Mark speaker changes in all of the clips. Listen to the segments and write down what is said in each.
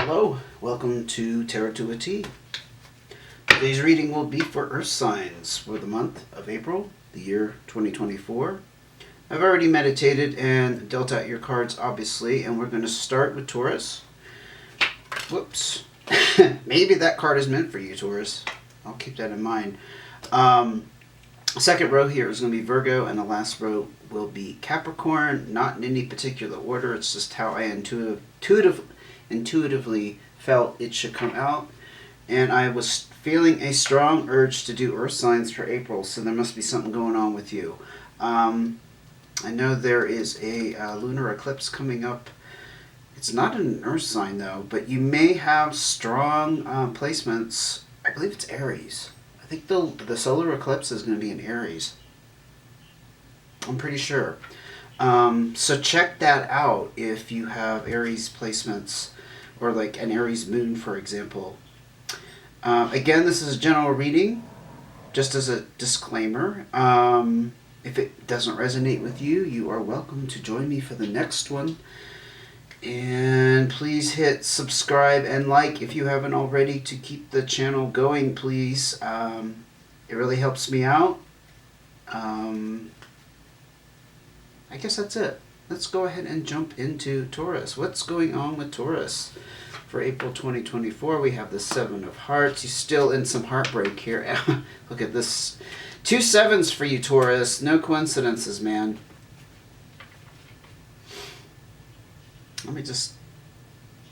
Speaker 1: Hello, welcome to Tarot to a T. Today's reading will be for Earth signs for the month of April, the year 2024. I've already meditated and dealt out your cards, obviously, and we're going to start with Taurus. Whoops. Maybe that card is meant for you, Taurus. I'll keep that in mind. Second row here is going to be Virgo, and the last row will be Capricorn. Not in any particular order. It's just how I intuitively felt it should come out. And I was feeling a strong urge to do Earth signs for April, so there must be something going on with you. I know there is a lunar eclipse coming up. It's not an Earth sign, though, but you may have strong placements. I believe it's Aries. I think the solar eclipse is going to be in Aries. I'm pretty sure. So check that out if you have Aries placements, or like an Aries moon, for example. Again, this is a general reading, just as a disclaimer. If it doesn't resonate with you, you are welcome to join me for the next one. And please hit subscribe and like if you haven't already to keep the channel going, please. It really helps me out. I guess that's it. Let's go ahead and jump into Taurus. What's going on with Taurus for April 2024? We have the Seven of Hearts. He's still in some heartbreak here. Look at this. 2 sevens for you, Taurus. No coincidences, man. Let me just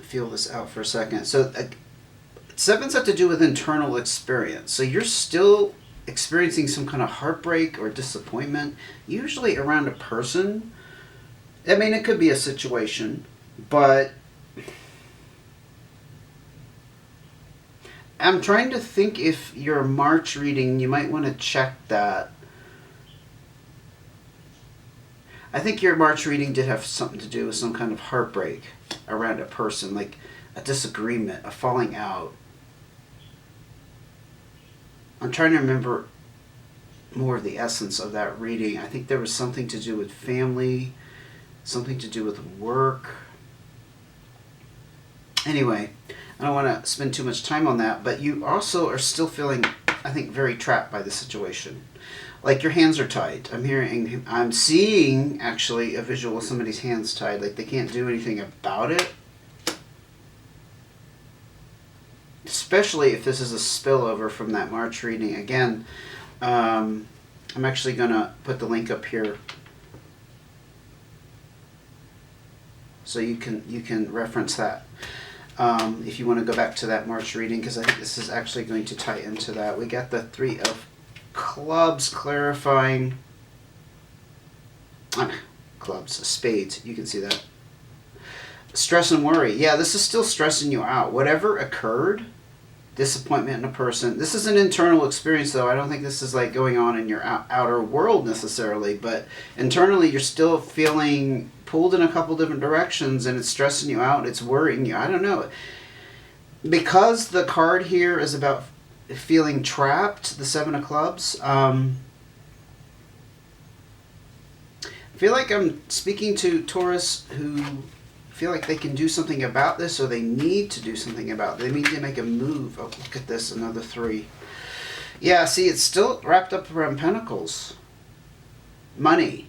Speaker 1: feel this out for a second. So sevens have to do with internal experience. So you're still experiencing some kind of heartbreak or disappointment, usually around a person. I mean, it could be a situation, but I'm trying to think if your March reading, you might want to check that. I think your March reading did have something to do with some kind of heartbreak around a person, like a disagreement, a falling out. I'm trying to remember more of the essence of that reading. I think there was something to do with family, something to do with work. Anyway, I don't want to spend too much time on that, but you also are still feeling, I think, very trapped by the situation. Like your hands are tied. I'm seeing actually a visual of somebody's hands tied, like they can't do anything about it. Especially if this is a spillover from that March reading. Again, I'm actually going to put the link up here so you can reference that if you want to go back to that March reading, because I think this is actually going to tie into that. We got the Three of Clubs clarifying. Clubs, spades, you can see that. Stress and worry. Yeah, this is still stressing you out. Whatever occurred, disappointment in a person. This is an internal experience, though. I don't think this is like going on in your outer world necessarily, but internally you're still feeling pulled in a couple different directions, and it's stressing you out. It's worrying you. I don't know. Because the card here is about feeling trapped, the Seven of Clubs, I feel like I'm speaking to Taurus who feel like they can do something about this, or they need to do something about it. They need to make a move. Oh, look at this, another 3. Yeah, see, it's still wrapped up around Pentacles. Money.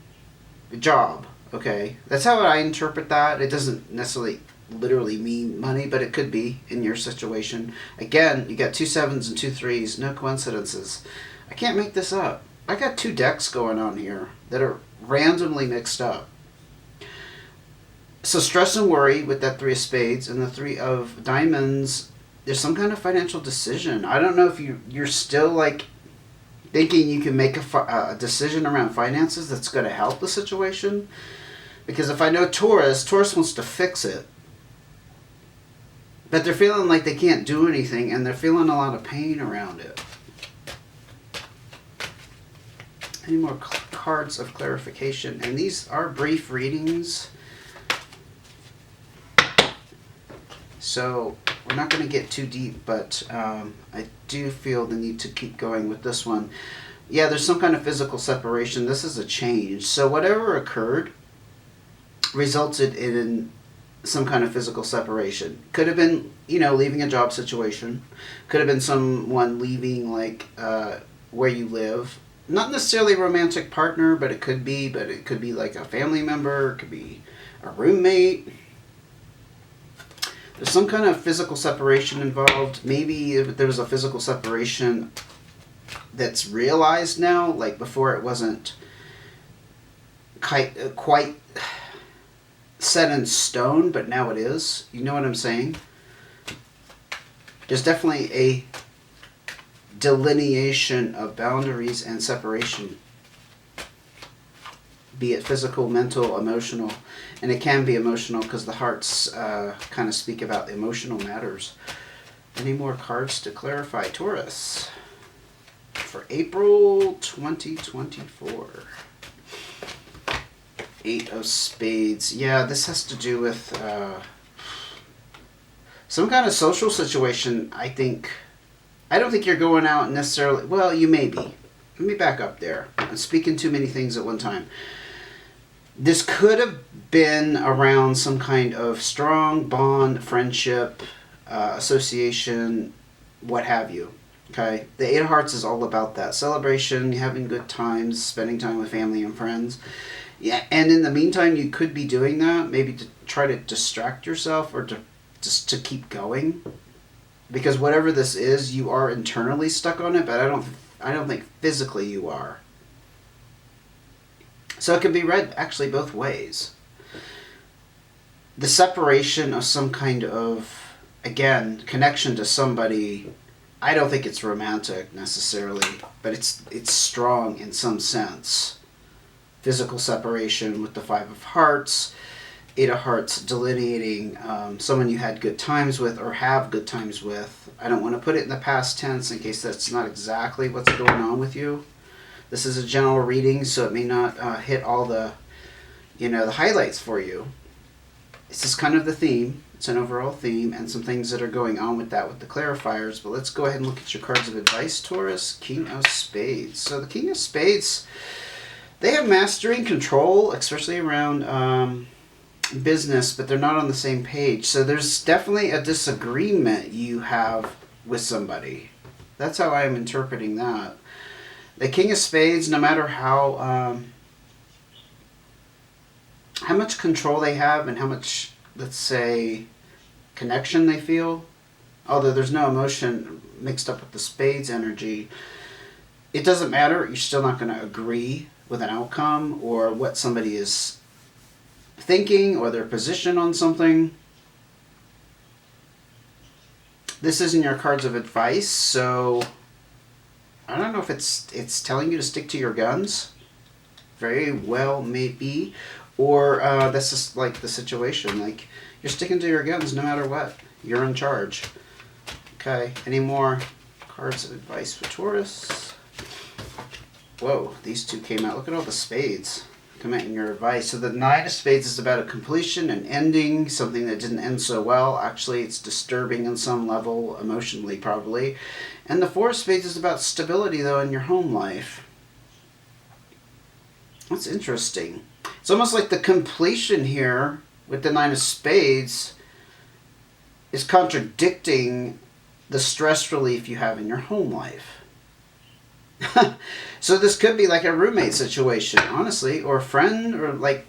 Speaker 1: Job. Okay. That's how I interpret that. It doesn't necessarily literally mean money, but it could be in your situation. Again, you got 2 sevens and 2 3s. No coincidences. I can't make this up. I got 2 decks going on here that are randomly mixed up. So stress and worry with that 3 of spades and the 3 of diamonds. There's some kind of financial decision. I don't know if you're still like thinking you can make a decision around finances that's going to help the situation. Because if I know Taurus wants to fix it. But they're feeling like they can't do anything, and they're feeling a lot of pain around it. Any more cards of clarification? And these are brief readings, so we're not going to get too deep, but I do feel the need to keep going with this one. Yeah, there's some kind of physical separation. This is a change. So whatever occurred resulted in some kind of physical separation. Could have been, leaving a job situation. Could have been someone leaving, like, where you live. Not necessarily a romantic partner, but it could be like a family member. It could be a roommate. There's some kind of physical separation involved. Maybe if there was a physical separation that's realized now, like before it wasn't quite set in stone, but now it is. You know what I'm saying? There's definitely a delineation of boundaries and separation, be it physical, mental, emotional. And it can be emotional because the hearts kind of speak about emotional matters. Any more cards to clarify, Taurus, for April 2024? Eight of Spades. Yeah, this has to do with some kind of social situation, I think. I don't think you're going out necessarily. Well, you may be. Let me back up there. I'm speaking too many things at one time. This could have been around some kind of strong bond, friendship, association, what have you. Okay? The Eight of Hearts is all about that. Celebration, having good times, spending time with family and friends. Yeah, and in the meantime, you could be doing that, maybe to try to distract yourself or to just to keep going. Because whatever this is, you are internally stuck on it, but I don't think physically you are. So it can be read actually both ways. The separation of some kind of, again, connection to somebody, I don't think it's romantic necessarily, but it's strong in some sense. Physical separation with the Five of Hearts, Eight of Hearts delineating someone you had good times with or have good times with. I don't want to put it in the past tense in case that's not exactly what's going on with you. This is a general reading, so it may not hit all the, the highlights for you. This is kind of the theme. It's an overall theme and some things that are going on with that with the clarifiers. But let's go ahead and look at your cards of advice, Taurus. King of Spades. So the King of Spades, they have mastery and control, especially around business, but they're not on the same page. So there's definitely a disagreement you have with somebody. That's how I'm interpreting that. The King of Spades, no matter how much control they have and how much, let's say, connection they feel, although there's no emotion mixed up with the Spades energy, it doesn't matter. You're still not going to agree with an outcome or what somebody is thinking or their position on something. This isn't your cards of advice, so I don't know if it's telling you to stick to your guns. Very well may be. Or that's just like the situation. Like, you're sticking to your guns no matter what. You're in charge. Okay, any more cards of advice for Taurus? Whoa, these two came out. Look at all the spades come out in your advice. So the Nine of Spades is about a completion, an ending, something that didn't end so well. Actually, it's disturbing on some level, emotionally probably. And the Four of Spades is about stability, though, in your home life. That's interesting. It's almost like the completion here with the Nine of Spades is contradicting the stress relief you have in your home life. So this could be like a roommate situation, honestly, or a friend, or like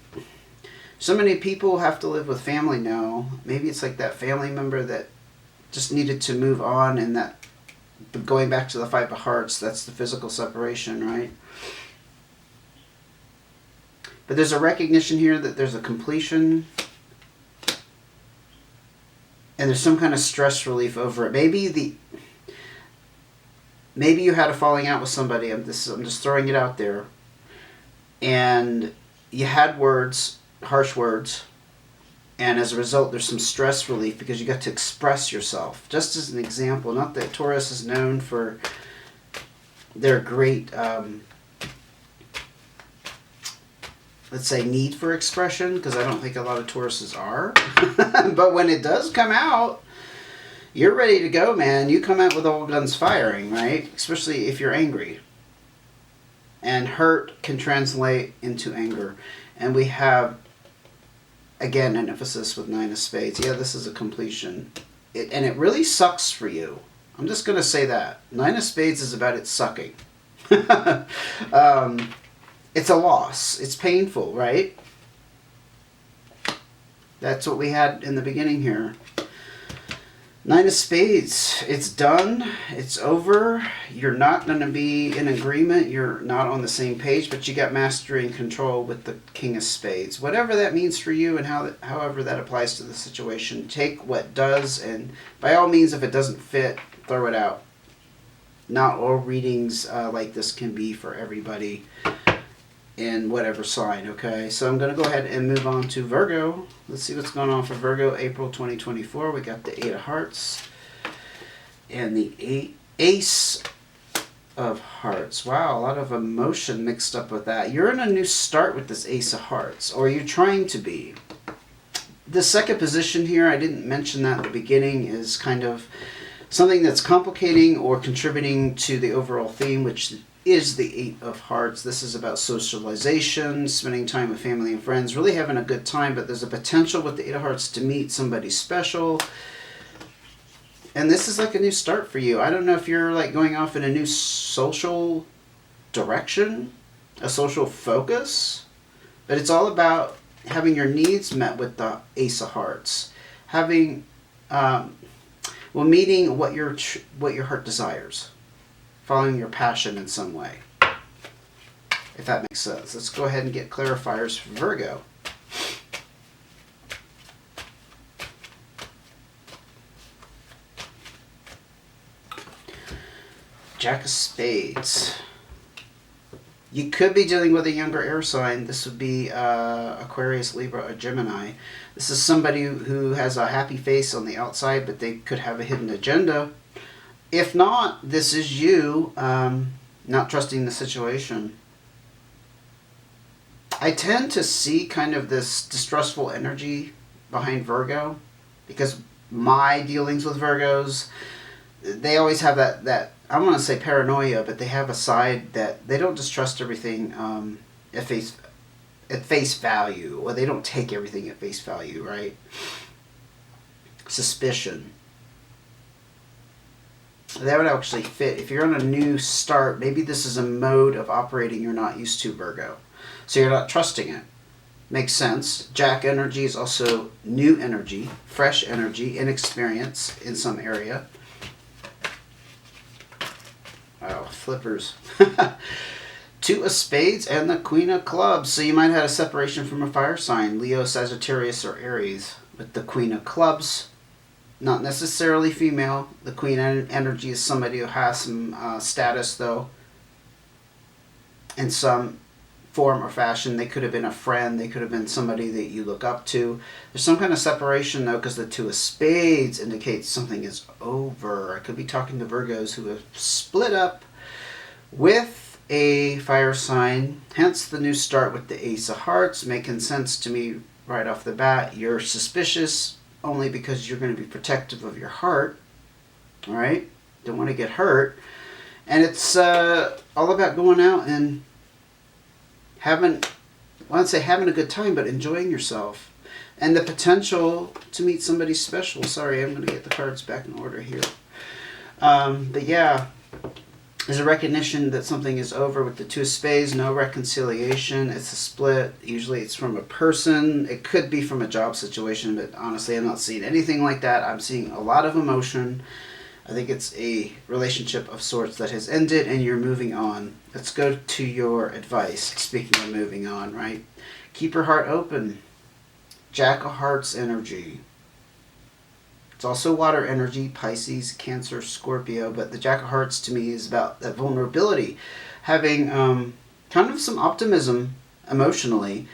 Speaker 1: so many people have to live with family now. Maybe it's like that family member that just needed to move on, and that going back to the Five of Hearts, that's the physical separation, right? But there's a recognition here that there's a completion and there's some kind of stress relief over it. Maybe you had a falling out with somebody. I'm just throwing it out there. And you had words, harsh words, and as a result there's some stress relief because you got to express yourself. Just as an example, not that Taurus is known for their great let's say need for expression, because I don't think a lot of Tauruses are. But when it does come out, you're ready to go, man. You come out with all guns firing, right? Especially if you're angry. And hurt can translate into anger. And we have Again, an emphasis with Nine of Spades. Yeah, this is a completion. And it really sucks for you. I'm just going to say that. Nine of Spades is about it sucking. It's a loss. It's painful, right? That's what we had in the beginning here. Nine of Spades. It's done. It's over. You're not going to be in agreement. You're not on the same page, but you got mastery and control with the King of Spades. Whatever that means for you and however that applies to the situation, take what does, and by all means, if it doesn't fit, throw it out. Not all readings like this can be for everybody in whatever sign, okay? So I'm going to go ahead and move on to Virgo. Let's see what's going on for Virgo, April 2024. We got the Eight of Hearts and the Ace of Hearts. Wow, a lot of emotion mixed up with that. You're in a new start with this Ace of Hearts, or you're trying to be. The second position here, I didn't mention that at the beginning, is kind of something that's complicating or contributing to the overall theme, which is the Eight of Hearts. This is about socialization, spending time with family and friends, really having a good time, but there's a potential with the Eight of Hearts to meet somebody special. And this is like a new start for you. I don't know if you're like going off in a new social direction, a social focus, but it's all about having your needs met with the Ace of Hearts. Having, meeting what your heart desires. Following your passion in some way, if that makes sense. Let's go ahead and get clarifiers for Virgo. Jack of Spades. You could be dealing with a younger air sign. This would be Aquarius, Libra, or Gemini. This is somebody who has a happy face on the outside, but they could have a hidden agenda. If not, this is you not trusting the situation. I tend to see kind of this distrustful energy behind Virgo, because my dealings with Virgos, they always have that I want to say paranoia, but they have a side that they don't just trust everything at face value, or they don't take everything at face value, right? Suspicion. That would actually fit. If you're on a new start, maybe this is a mode of operating you're not used to, Virgo. So you're not trusting it. Makes sense. Jack energy is also new energy, fresh energy, inexperience in some area. Oh, flippers. Two of Spades and the Queen of Clubs. So you might have had a separation from a fire sign, Leo, Sagittarius, or Aries. With the Queen of Clubs, not necessarily female. The Queen energy is somebody who has some status, though, in some form or fashion. They could have been a friend. They could have been somebody that you look up to. There's some kind of separation, though, because the Two of Spades indicates something is over. I could be talking to Virgos who have split up with a fire sign. Hence the new start with the Ace of Hearts, making sense to me right off the bat. You're suspicious only because you're going to be protective of your heart, all right? Don't want to get hurt. And it's all about going out and having, I wouldn't say having a good time, but enjoying yourself. And the potential to meet somebody special. Sorry, I'm going to get the cards back in order here. But yeah, there's a recognition that something is over with the Two of Spades, no reconciliation. It's a split. Usually it's from a person. It could be from a job situation, but honestly, I'm not seeing anything like that. I'm seeing a lot of emotion. I think it's a relationship of sorts that has ended and you're moving on. Let's go to your advice. Speaking of moving on, right? Keep your heart open. Jack of Hearts energy. It's also water energy, Pisces, Cancer, Scorpio, but the Jack of Hearts to me is about that vulnerability, having kind of some optimism emotionally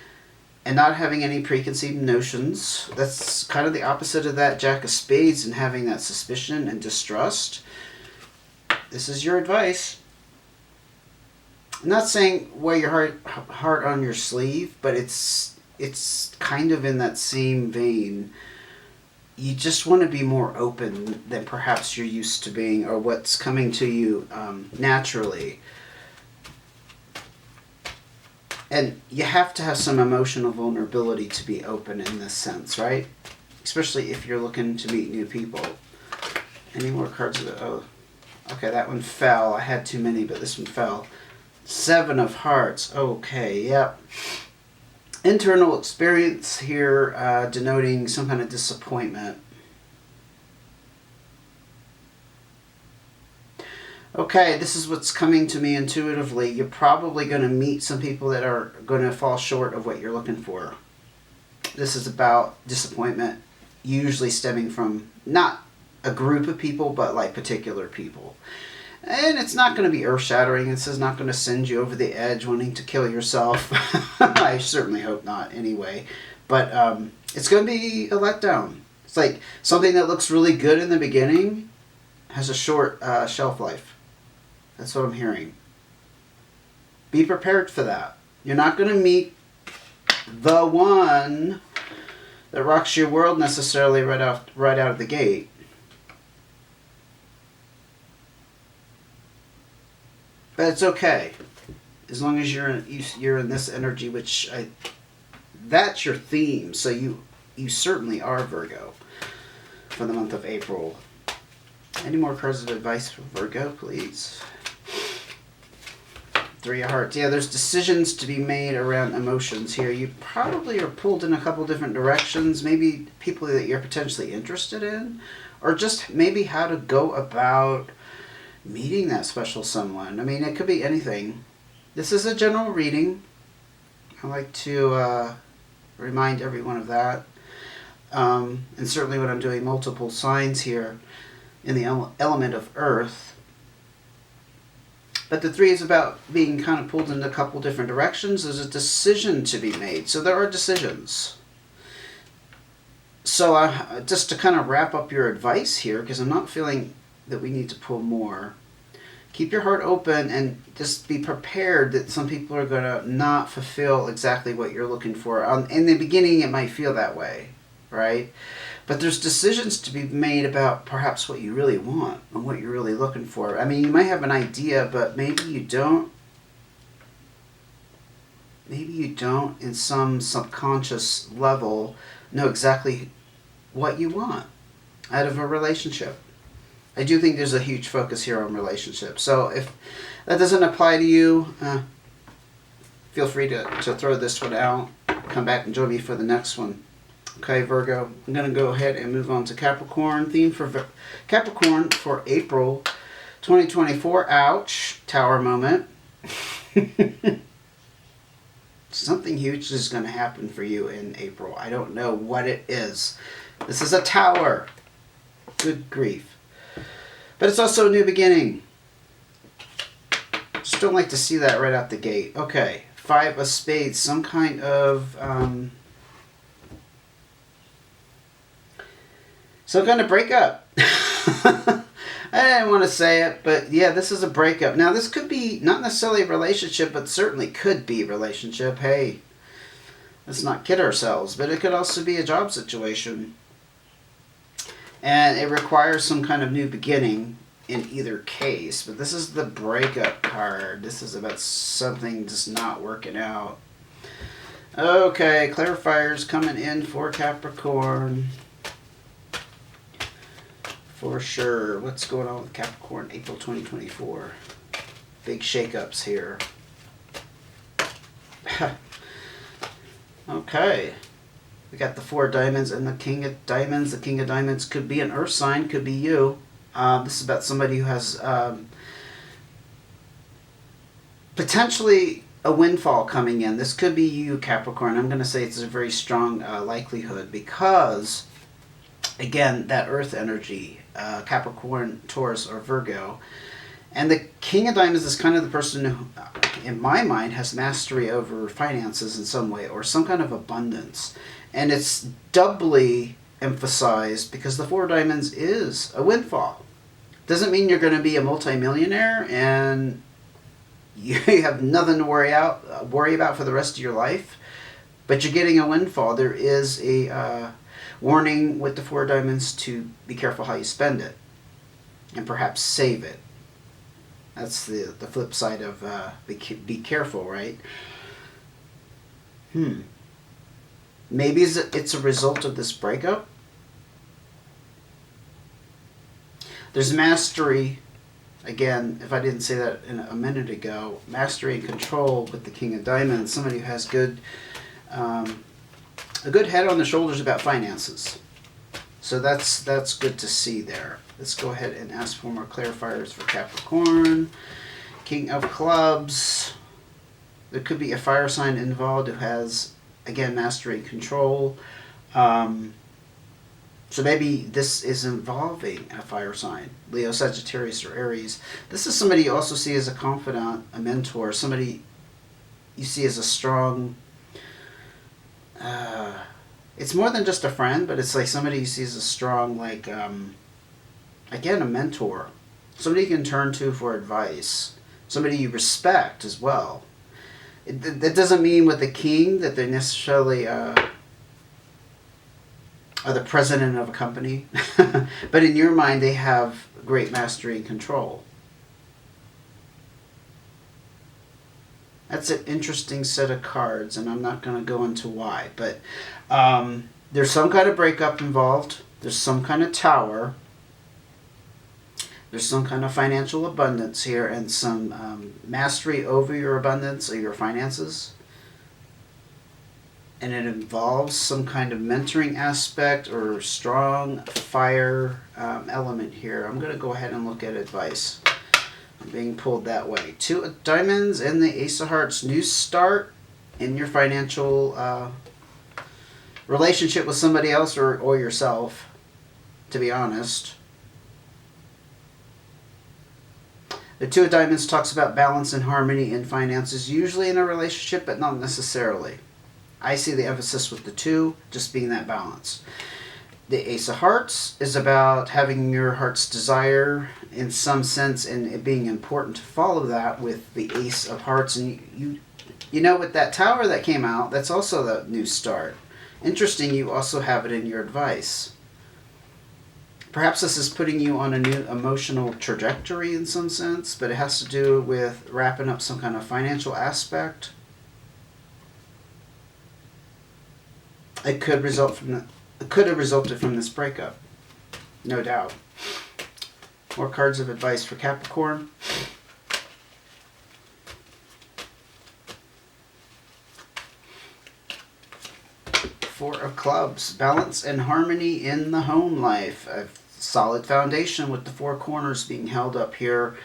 Speaker 1: and not having any preconceived notions. That's kind of the opposite of that Jack of Spades and having that suspicion and distrust. This is your advice. I'm not saying wear your heart on your sleeve, but it's kind of in that same vein. You just want to be more open than perhaps you're used to being, or what's coming to you naturally. And you have to have some emotional vulnerability to be open in this sense, right? Especially if you're looking to meet new people. Any more cards? Oh, okay, that one fell. I had too many, but this one fell. 7 of Hearts. Okay, yep. Internal experience here, denoting some kind of disappointment. Okay, this is what's coming to me intuitively. You're probably going to meet some people that are going to fall short of what you're looking for. This is about disappointment, usually stemming from not a group of people, but like particular people. And it's not going to be earth-shattering. This is not going to send you over the edge wanting to kill yourself. I certainly hope not anyway. But it's going to be a letdown. It's like something that looks really good in the beginning has a short shelf life. That's what I'm hearing. Be prepared for that. You're not going to meet the one that rocks your world necessarily right out of the gate. But it's okay, as long as you're in this energy, which that's your theme. So you certainly are Virgo for the month of April. Any more cards of advice for Virgo, please? 3 of Hearts. Yeah, there's decisions to be made around emotions here. You probably are pulled in a couple different directions. Maybe people that you're potentially interested in, or just maybe how to go about meeting that special someone. I mean, it could be anything. This is a general reading. I like to remind everyone of that. And certainly when I'm doing multiple signs here in the element of Earth. But the 3 is about being kind of pulled in a couple different directions. There's a decision to be made. So there are decisions. So just to kind of wrap up your advice here, because I'm not feeling that we need to pull more. Keep your heart open and just be prepared that some people are going to not fulfill exactly what you're looking for. In the beginning, it might feel that way, right? But there's decisions to be made about perhaps what you really want and what you're really looking for. I mean, you might have an idea, but maybe you don't. Maybe you don't, in some subconscious level, know exactly what you want out of a relationship. I do think there's a huge focus here on relationships. So if that doesn't apply to you, feel free to throw this one out. Come back and join me for the next one. Okay, Virgo, I'm going to go ahead and move on to Capricorn. Theme for Capricorn for April 2024. Ouch. Tower moment. Something huge is going to happen for you in April. I don't know what it is. This is a tower. Good grief. But it's also a new beginning. Just don't like to see that right out the gate. Okay, 5 of Spades. Some kind of breakup. I didn't want to say it, but yeah, this is a breakup. Now, this could be not necessarily a relationship, but certainly could be a relationship. Hey, let's not kid ourselves. But it could also be a job situation. And it requires some kind of new beginning in either case. But this is the breakup card. This is about something just not working out. Okay, clarifiers coming in for Capricorn. For sure. What's going on with Capricorn April 2024? Big shakeups here. Okay. We got the 4 of Diamonds and the King of Diamonds. The King of Diamonds could be an earth sign, could be you. This is about somebody who has potentially a windfall coming in. This could be you, Capricorn. I'm going to say it's a very strong likelihood because, again, that earth energy, Capricorn, Taurus, or Virgo. And the King of Diamonds is kind of the person who, in my mind, has mastery over finances in some way or some kind of abundance. And it's doubly emphasized because the 4 of Diamonds is a windfall. Doesn't mean you're going to be a multimillionaire and you have nothing to worry about for the rest of your life. But you're getting a windfall. There is a warning with the 4 of Diamonds to be careful how you spend it. And perhaps save it. That's the flip side of be careful, right? Maybe it's a result of this breakup. There's mastery. Again, if I didn't say that a minute ago, mastery and control with the King of Diamonds. Somebody who has a good head on the shoulders about finances. So that's good to see there. Let's go ahead and ask for more clarifiers for Capricorn. King of Clubs. There could be a fire sign involved who has, again, mastery and control. So maybe this is involving a fire sign. Leo, Sagittarius, or Aries. This is somebody you also see as a confidant, a mentor, somebody you see as a strong... it's more than just a friend, but it's like somebody you see as a strong, like, again, a mentor. Somebody you can turn to for advice. Somebody you respect as well. That doesn't mean with the king that they necessarily are the president of a company. But in your mind, they have great mastery and control. That's an interesting set of cards, and I'm not going to go into why. But there's some kind of breakup involved. There's some kind of tower. There's some kind of financial abundance here, and some mastery over your abundance or your finances. And it involves some kind of mentoring aspect or strong fire element here. I'm going to go ahead and look at advice. I'm being pulled that way. 2 of Diamonds and the Ace of Hearts. New start in your financial relationship with somebody else or yourself, to be honest. The 2 of Diamonds talks about balance and harmony in finances, usually in a relationship, but not necessarily. I see the emphasis with the 2 just being that balance. The Ace of Hearts is about having your heart's desire in some sense, and it being important to follow that with the Ace of Hearts. And you know, with that tower that came out, that's also the new start. Interesting, you also have it in your advice. Perhaps this is putting you on a new emotional trajectory in some sense, but it has to do with wrapping up some kind of financial aspect. It could have resulted from this breakup, no doubt. More cards of advice for Capricorn. Four of Clubs, balance and harmony in the home life. A solid foundation with the 4 corners being held up here.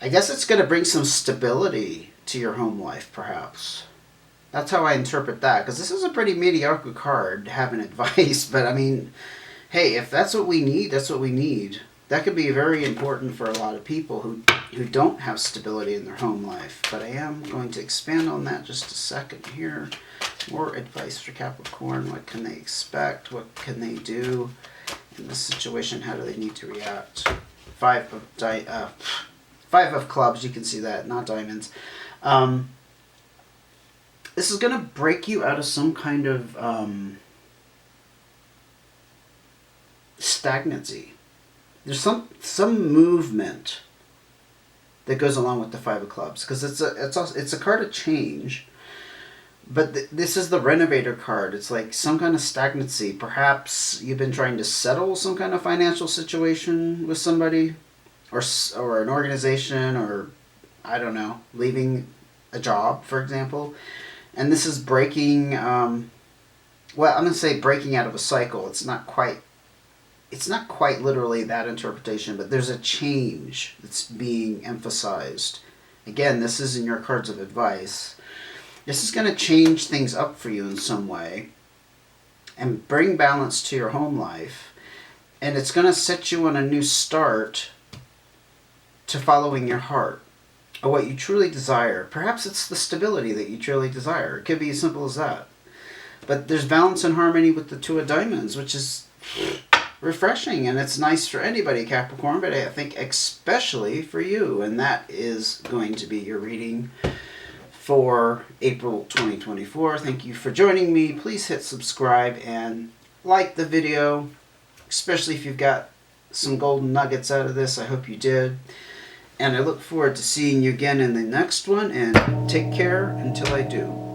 Speaker 1: I guess it's going to bring some stability to your home life, perhaps. That's how I interpret that, because this is a pretty mediocre card to have an advice, but I mean, hey, if that's what we need, that's what we need. That could be very important for a lot of people who don't have stability in their home life. But I am going to expand on that just a second here. More advice for Capricorn. What can they expect? What can they do in this situation? How do they need to react? 5 of Clubs, you can see that, not Diamonds. This is going to break you out of some kind of stagnancy. There's some movement that goes along with the 5 of Clubs, because it's a card of change, but this is the Renovator card. It's like some kind of stagnancy. Perhaps you've been trying to settle some kind of financial situation with somebody, or an organization, or I don't know, leaving a job, for example. And this is breaking, well, I'm going to say breaking out of a cycle. It's not quite literally that interpretation, but there's a change that's being emphasized. Again, this is in your cards of advice. This is going to change things up for you in some way and bring balance to your home life. And it's going to set you on a new start to following your heart, or what you truly desire. Perhaps it's the stability that you truly desire. It could be as simple as that. But there's balance and harmony with the 2 of Diamonds, which is refreshing, and it's nice for anybody, Capricorn, but I think especially for you. And that is going to be your reading for April 2024. Thank you for joining me. Please hit subscribe and like the video, especially if you've got some golden nuggets out of this. I hope you did. And I look forward to seeing you again in the next one, and take care until I do.